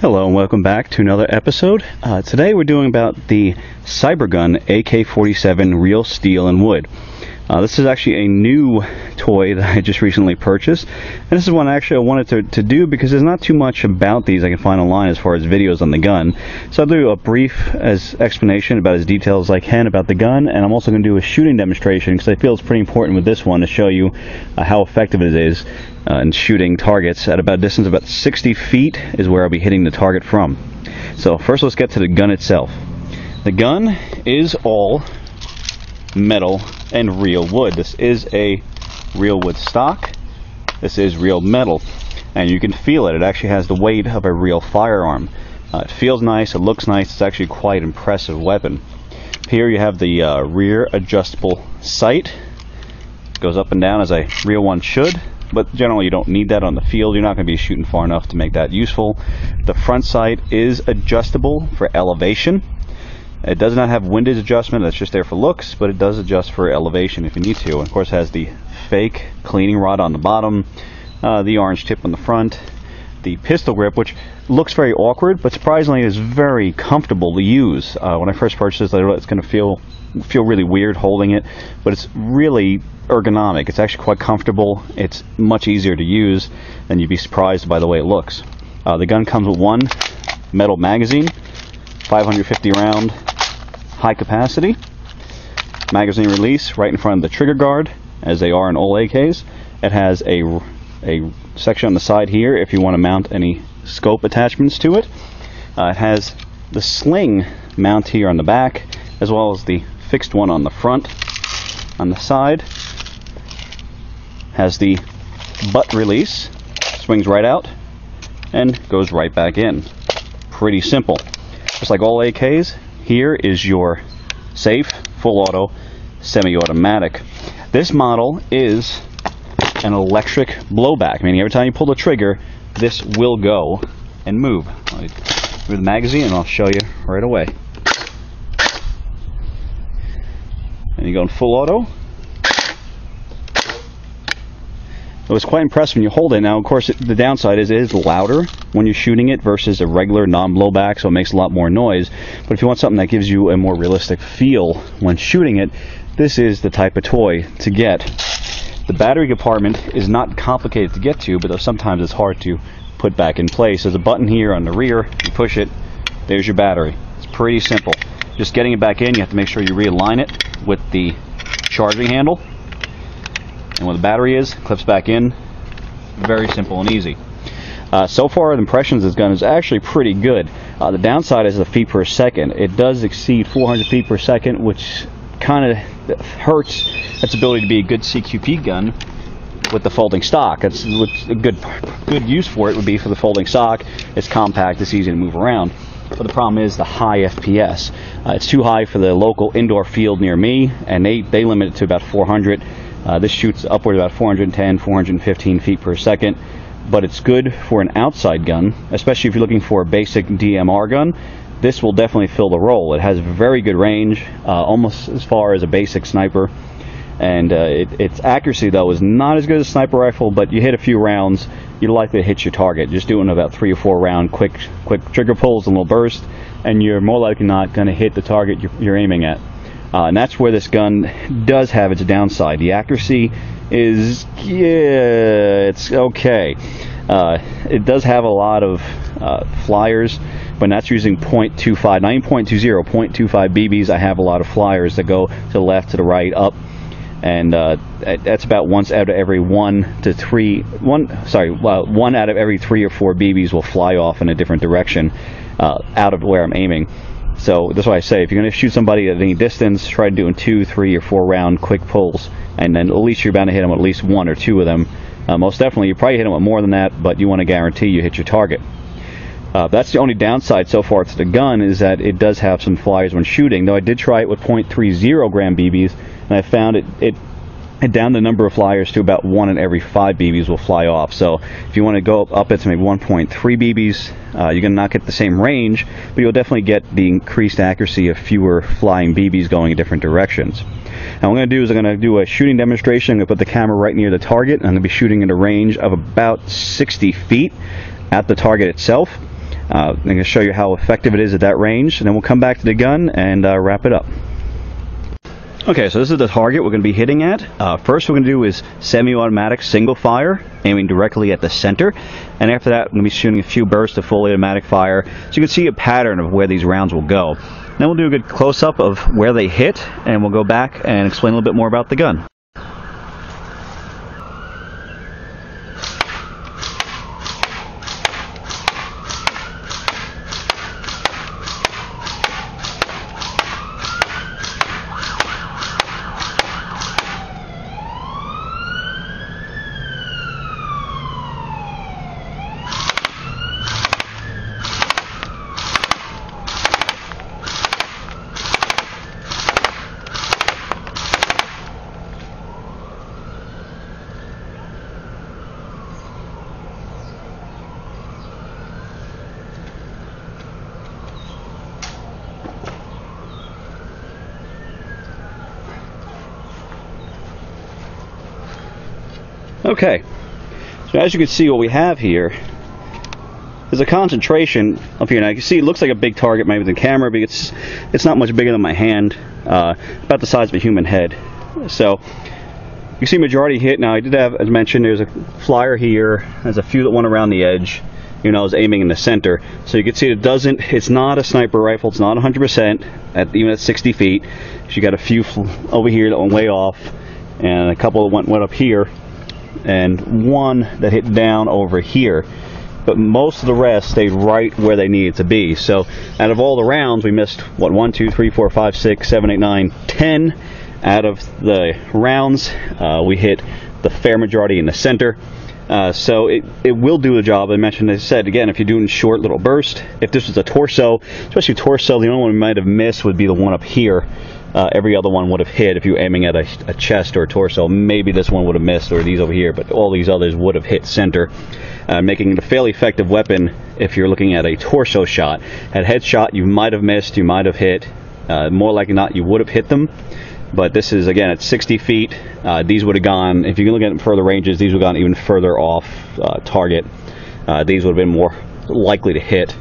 Hello and welcome back to another episode. Today we're doing about the Cybergun AK-47 Real Steel and Wood. This is actually a new toy that I just recently purchased, and this is one actually I wanted to do because there's not too much about these I can find online as far as videos on the gun. So I'll do a brief explanation about as detailed as I can about the gun, and I'm also going to do a shooting demonstration because I feel it's pretty important with this one to show you how effective it is in shooting targets at about a distance of about 60 feet is where I'll be hitting the target from. So first let's get to the gun itself. The gun is all metal and real wood. This is a real wood stock. This is real metal, and you can feel it. It actually has the weight of a real firearm. It feels nice, it looks nice, it's actually quite an impressive weapon. Here you have the rear adjustable sight. It goes up and down as a real one should, but generally you don't need that on the field. You're not going to be shooting far enough to make that useful. The front sight is adjustable for elevation. It does not have windage adjustment, that's just there for looks, but it does adjust for elevation if you need to. And of course it has the fake cleaning rod on the bottom, the orange tip on the front, the pistol grip, which looks very awkward, but surprisingly is very comfortable to use. When I first purchased it, I thought it's going to feel really weird holding it, but it's really ergonomic. It's actually quite comfortable. It's much easier to use, and you'd be surprised by the way it looks. The gun comes with one metal magazine, 550 round, high capacity magazine release right in front of the trigger guard, as they are in all AKs. It has a section on the side here if you want to mount any scope attachments to it. It has the sling mount here on the back, as well as the fixed one on the front. On the side has the butt release, swings right out and goes right back in. Pretty simple. Just like all AKs, here is your safe, full auto, semi-automatic. This model is an electric blowback, meaning every time you pull the trigger, this will go and move. I'll move the magazine and I'll show you right away. And you go in full auto. It was quite impressive when you hold it. Now, of course, the downside is it is louder when you're shooting it versus a regular non-blowback, so it makes a lot more noise. But if you want something that gives you a more realistic feel when shooting it, this is the type of toy to get. The battery compartment is not complicated to get to, but sometimes it's hard to put back in place. There's a button here on the rear. You push it, there's your battery. It's pretty simple. Just getting it back in, you have to make sure you realign it with the charging handle. And where the battery is, clips back in. Very simple and easy. So far, the impressions of this gun is actually pretty good. The downside is the feet per second. It does exceed 400 feet per second, which kind of hurts its ability to be a good CQP gun with the folding stock. That's a good use for it would be for the folding stock. It's compact, it's easy to move around. But the problem is the high FPS. It's too high for the local indoor field near me, and they limit it to about 400. This shoots upward about 410, 415 feet per second, but it's good for an outside gun, especially if you're looking for a basic DMR gun. This will definitely fill the role. It has very good range, almost as far as a basic sniper, and its accuracy though is not as good as a sniper rifle, but you hit a few rounds, you're likely to hit your target. Just doing about 3 or 4 round quick trigger pulls and a little burst, and you're more likely not going to hit the target you're aiming at. And that's where this gun does have its downside. The accuracy is, yeah, it's okay. It does have a lot of flyers, but that's using .25, not even .20, .25 BBs. I have a lot of flyers that go to the left, to the right, up, and that's about once out of every 1 out of every 3 or 4 BBs will fly off in a different direction out of where I'm aiming. So that's why I say if you're going to shoot somebody at any distance, try doing 2, 3, or 4 round quick pulls, and then at least you're bound to hit them with at least 1 or 2 of them. Most definitely, you probably hit them with more than that, but you want to guarantee you hit your target. That's the only downside so far to the gun, is that it does have some flyers when shooting, though I did try it with .30 gram BBs, and I found it down the number of flyers to about 1 in every 5 BBs will fly off. So if you want to go up it to maybe 1.3 BBs, you're going to not get the same range, but you'll definitely get the increased accuracy of fewer flying BBs going in different directions. Now what I'm going to do is I'm going to do a shooting demonstration. I'm going to put the camera right near the target. I'm going to be shooting at a range of about 60 feet at the target itself. I'm going to show you how effective it is at that range, and then we'll come back to the gun and wrap it up. Okay, so this is the target we're going to be hitting at. First we're going to do is semi-automatic single fire, aiming directly at the center. And after that, I'm going to be shooting a few bursts of fully automatic fire, so you can see a pattern of where these rounds will go. Then we'll do a good close-up of where they hit, and we'll go back and explain a little bit more about the gun. Okay, so as you can see, what we have here is a concentration up here. Now you can see it looks like a big target maybe with the camera, but it's not much bigger than my hand, about the size of a human head. So you see majority hit. Now I did have, as mentioned, there's a flyer here, there's a few that went around the edge. You know, I was aiming in the center, so you can see it's not a sniper rifle, it's not 100% even at 60 feet. So you got a few over here that went way off, and a couple that went up here, and one that hit down over here, but most of the rest stayed right where they needed to be. So out of all the rounds, we missed what, 1, 2, 3, 4, 5, 6, 7, 8, 9, 10 out of the rounds. We hit the fair majority in the center. So it will do the job. I mentioned, as I said, again, if you're doing short little burst, if this was a torso, especially torso, the only one we might have missed would be the one up here. Every other one would have hit if you were aiming at a chest or a torso. Maybe this one would have missed, or these over here, but all these others would have hit center, making it a fairly effective weapon if you're looking at a torso shot. At headshot, you might have missed, you might have hit. More likely not, you would have hit them. But this is, again, at 60 feet. These would have gone, if you can look at further ranges, these would have gone even further off target. These would have been more likely to hit.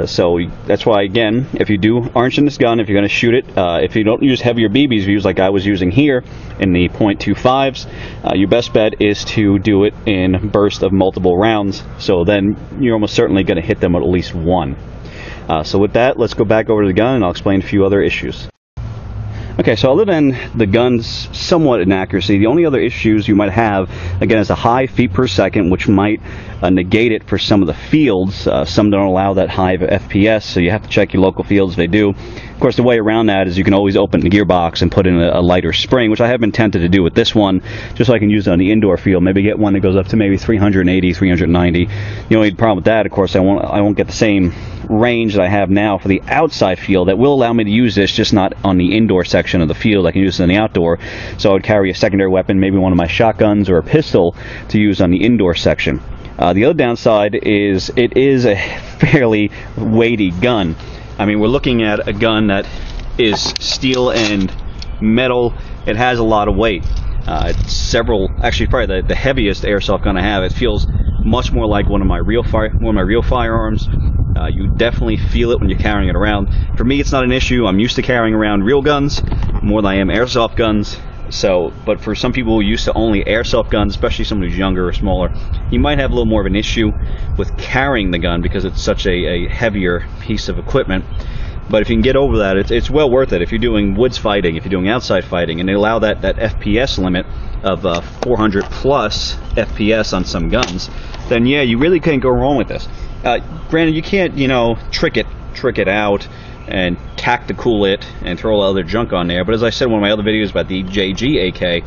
So that's why, again, if you do orange in this gun, if you're going to shoot it, if you don't use heavier BBs, use like I was using here in the .25s, your best bet is to do it in bursts of multiple rounds. So then you're almost certainly going to hit them at least one. So with that, let's go back over to the gun, and I'll explain a few other issues. Okay, so other than the gun's somewhat inaccuracy, the only other issues you might have, again, is a high feet per second, which might negate it for some of the fields. Some don't allow that high of FPS, so you have to check your local fields if they do. Of course, the way around that is you can always open the gearbox and put in a lighter spring, which I have been tempted to do with this one, just so I can use it on the indoor field. Maybe get one that goes up to maybe 380, 390. The only problem with that, of course, I won't get the same range that I have now for the outside field. That will allow me to use this, just not on the indoor section of the field. I can use it in the outdoor, so I would carry a secondary weapon, maybe one of my shotguns or a pistol, to use on the indoor section. The other downside is it is a fairly weighty gun. I mean, we're looking at a gun that is steel and metal. It has a lot of weight. Actually probably the heaviest airsoft gun I have. It feels much more like one of my real firearms. You definitely feel it when you're carrying it around. For me, it's not an issue. I'm used to carrying around real guns more than I am airsoft guns. So, but for some people who are used to only airsoft guns, especially someone who's younger or smaller, you might have a little more of an issue with carrying the gun because it's such a heavier piece of equipment. But if you can get over that, it's well worth it. If you're doing woods fighting, if you're doing outside fighting, and they allow that FPS limit of 400 plus FPS on some guns, then yeah, you really can't go wrong with this. Granted, you can't, trick it out and tactical it and throw all other junk on there. But as I said in one of my other videos about the JG AK,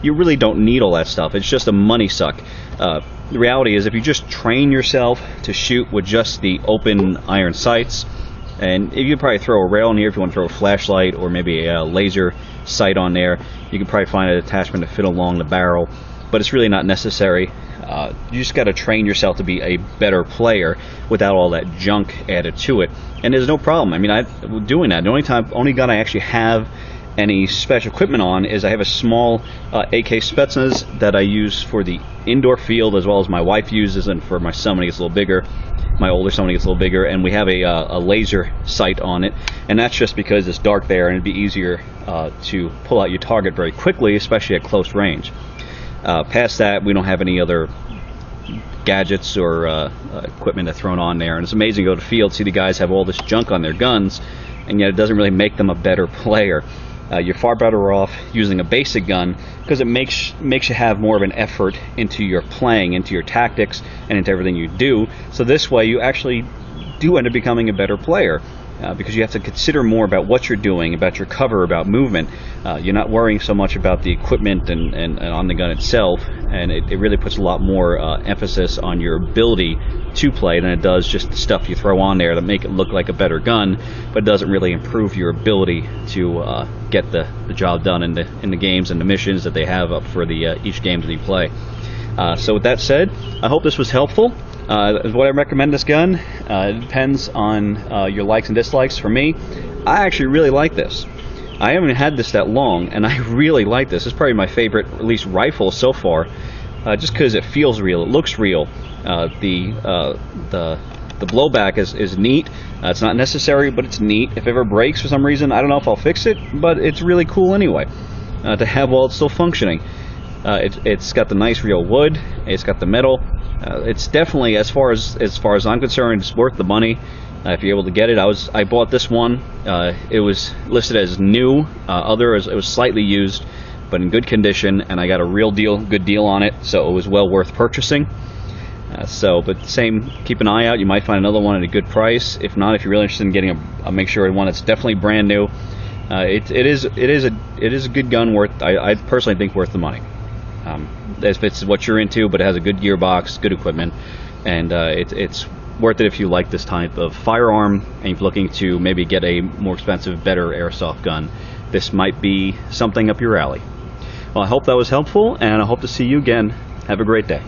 you really don't need all that stuff. It's just a money suck. The reality is, if you just train yourself to shoot with just the open iron sights, and you could probably throw a rail in here if you want to throw a flashlight or maybe a laser sight on there. You can probably find an attachment to fit along the barrel, but it's really not necessary. You just got to train yourself to be a better player without all that junk added to it. And there's no problem. I mean, doing that. The only gun I actually have any special equipment on is I have a small AK Spetsnaz that I use for the indoor field, as well as my wife uses, and for my son when he gets a little bigger, my older son when he gets a little bigger, and we have a laser sight on it, and that's just because it's dark there and it'd be easier to pull out your target very quickly, especially at close range. Past that, we don't have any other gadgets or equipment that's thrown on there, and it's amazing to go to the field, see the guys have all this junk on their guns, and yet it doesn't really make them a better player. You're far better off using a basic gun, because it makes you have more of an effort into your playing, into your tactics, and into everything you do. So this way you actually do end up becoming a better player, because you have to consider more about what you're doing, about your cover, about movement. You're not worrying so much about the equipment and on the gun itself, and it really puts a lot more emphasis on your ability to play than it does just the stuff you throw on there that make it look like a better gun, but it doesn't really improve your ability to get the job done in the games and the missions that they have up for the each game that you play. So with that said, I hope this was helpful. Would I recommend this gun? It depends on your likes and dislikes. For me, I actually really like this. I haven't had this that long, and I really like this. It's probably my favorite, at least, rifle so far, just because it feels real. It looks real. The blowback is neat. It's not necessary, but it's neat. If it ever breaks for some reason, I don't know if I'll fix it, but it's really cool anyway to have while it's still functioning. It's got the nice real wood. It's got the metal. It's definitely, as far as I'm concerned, it's worth the money. If you're able to get it, I bought this one. It was listed as new. It was slightly used, but in good condition, and I got a good deal on it, so it was well worth purchasing. But same, keep an eye out. You might find another one at a good price. If not, if you're really interested in getting a make sure one that's definitely brand new, it is a good gun I personally think worth the money. If it's what you're into, but it has a good gearbox, good equipment, and it's worth it if you like this type of firearm and you're looking to maybe get a more expensive, better airsoft gun. This might be something up your alley. Well, I hope that was helpful, and I hope to see you again. Have a great day.